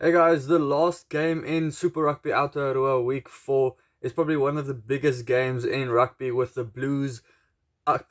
Hey guys, the last game in Super Rugby Aotearoa week 4 is probably one of the biggest games in rugby, with the Blues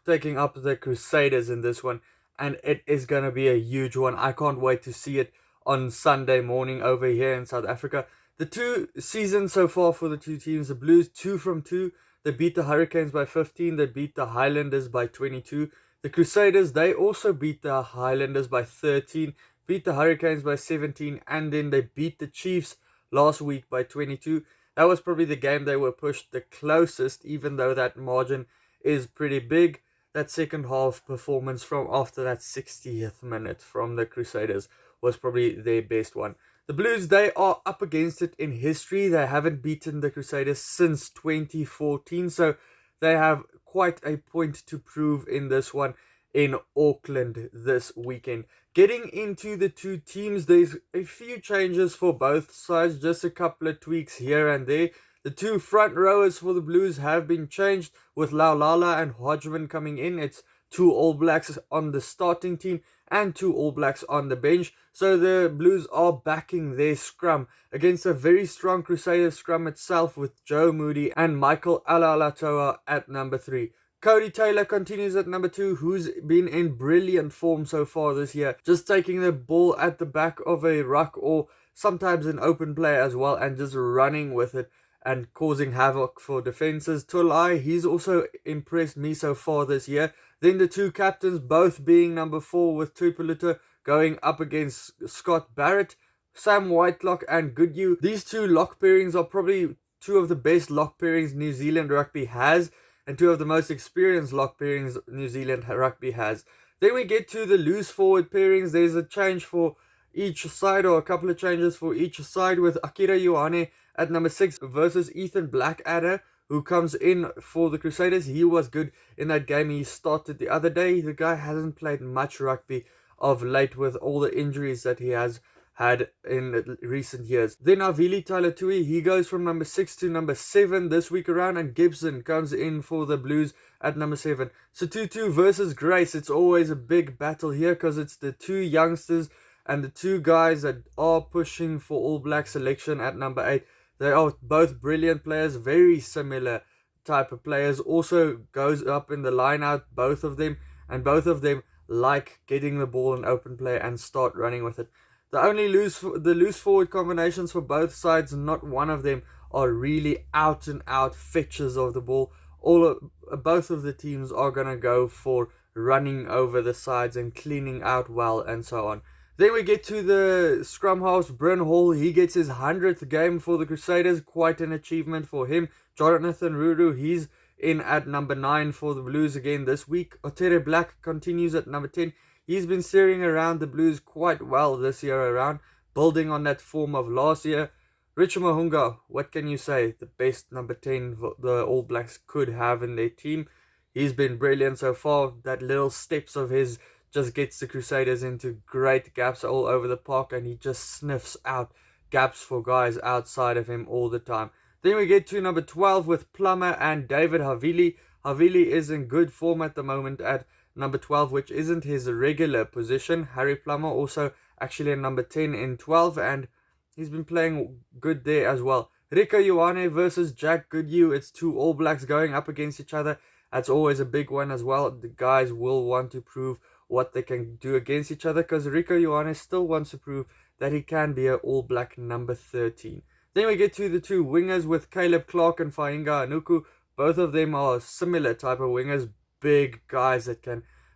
taking up the Crusaders in this one, and it is going to be a huge one. I can't wait to see it on Sunday morning over here in South Africa. The two seasons so far for the two teams: the Blues 2 from 2, they beat the Hurricanes by 15, they beat the Highlanders by 22. The Crusaders, they also beat the Highlanders by 13, beat the Hurricanes by 17, and then they beat the Chiefs last week by 22. That was probably the game they were pushed the closest, even though that margin is pretty big. That second half performance from after that 60th minute from the Crusaders was probably their best one. The Blues, they are up against it in history. They haven't beaten the Crusaders since 2014, so they have quite a point to prove in this one in Auckland this weekend. Getting into the two teams, there's a few changes for both sides, just a couple of tweaks here and there. The two front rowers for the Blues have been changed, with Laulala and Hodgman coming in. It's two All Blacks on the starting team and two All Blacks on the bench. So the Blues are backing their scrum against a very strong Crusaders scrum itself, with Joe Moody and Michael Alalatoa at number 3. Cody Taylor continues at number 2, who's been in brilliant form so far this year, just taking the ball at the back of a ruck or sometimes an open play as well, and just running with it and causing havoc for defenses. Tulai, he's also impressed me so far this year. Then the two captains, both being number 4, with Tupeluta going up against Scott Barrett, Sam Whitelock and Goodhue. These two lock pairings are probably two of the best lock pairings New Zealand rugby has, and two of the most experienced lock pairings New Zealand rugby has. Then we get to the loose forward pairings. There's a change for each side, or a couple of changes for each side, with Akira Ioane at number 6 versus Ethan Blackadder, who comes in for the Crusaders. He was good in that game he started the other day. The guy hasn't played much rugby of late with all the injuries that he has had in recent years. Then Avili Talatui, he goes from number 6 to number 7 this week around, and Gibson comes in for the Blues at number 7. So 2-2 versus Grace. It's always a big battle here, because it's the two youngsters and the two guys that are pushing for All Black selection at number 8. They are both brilliant players, very similar type of players. Also goes up in the line out, both of them, and both of them like getting the ball in open play and start running with it. The loose forward combinations for both sides, not one of them are really out and out fetchers of the ball. Both of the teams are gonna go for running over the sides and cleaning out well and so on. Then we get to the scrum halves. Bryn Hall, he gets his 100th game for the Crusaders. Quite an achievement for him. Jonathan Ruru, he's in at number 9 for the Blues again this week. Otere Black continues at number 10. He's been steering around the Blues quite well this year around, building on that form of last year. Richard Mahunga, what can you say? The best number 10 the All Blacks could have in their team. He's been brilliant so far. That little steps of his just gets the Crusaders into great gaps all over the park, and he just sniffs out gaps for guys outside of him all the time. Then we get to number 12 with Plummer and David Havili. Havili is in good form at the moment at number 12, which isn't his regular position. Harry Plummer also actually at number 10 in 12, and he's been playing good there as well. Rico Ioane versus Jack Goodhue. It's two All Blacks going up against each other. That's always a big one as well. The guys will want to prove what they can do against each other, because Rico Ioane still wants to prove that he can be an All Black number 13. Then we get to the two wingers with Caleb Clark and Fainga Anuku. Both of them are similar type of wingers, big guys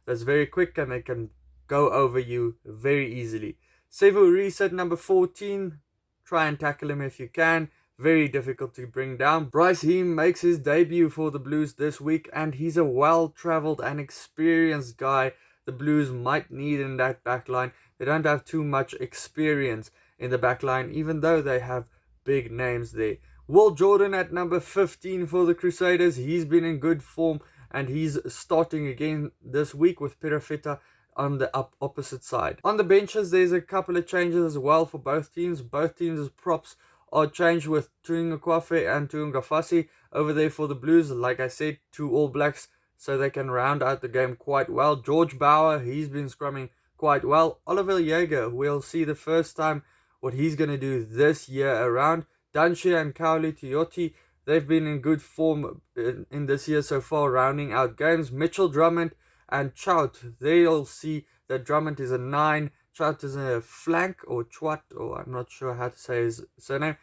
that's very quick, and they can go over you very easily. Sevu Reese at number 14. Try and tackle him if you can. Very difficult to bring down. Bryce Heem makes his debut for the Blues this week, and he's a well-travelled and experienced guy the Blues might need in that backline. They don't have too much experience in the backline, even though they have big names there. Will Jordan at number 15 for the Crusaders. He's been in good form, and he's starting again this week with Pirafita on the opposite side. On the benches, there's a couple of changes as well for both teams. Both teams' props are changed, with Tuinga Kwafe and Tuinga Fasi over there for the Blues. Like I said, two All Blacks, so they can round out the game quite well. George Bauer, he's been scrumming quite well. Oliver Jaeger, we'll see the first time what he's going to do this year around. Danshi and Cowley Tiote, they've been in good form in this year so far, rounding out games. Mitchell Drummond and Chout, they'll see that Drummond is a 9, Chout is a flank, or Chwat, or I'm not sure how to say his surname.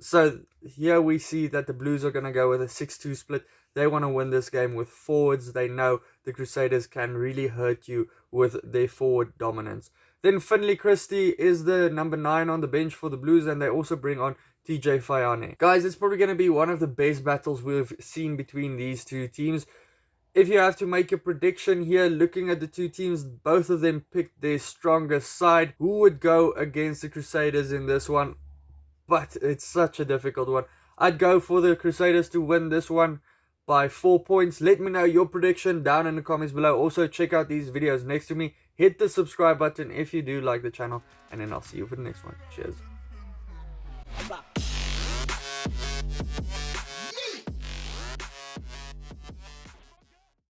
So here we see that the Blues are going to go with a 6-2 split. They want to win this game with forwards. They know the Crusaders can really hurt you with their forward dominance. Then Finley Christie is the number 9 on the bench for the Blues, and they also bring on TJ Fayane. Guys, it's probably going to be one of the best battles we've seen between these two teams. If you have to make a prediction here, looking at the two teams, both of them picked their strongest side. Who would go against the Crusaders in this one? But it's such a difficult one. I'd go for the Crusaders to win this one by 4 points. Let me know your prediction down in the comments below. Also, check out these videos next to me. Hit the subscribe button if you do like the channel. And then I'll see you for the next one. Cheers.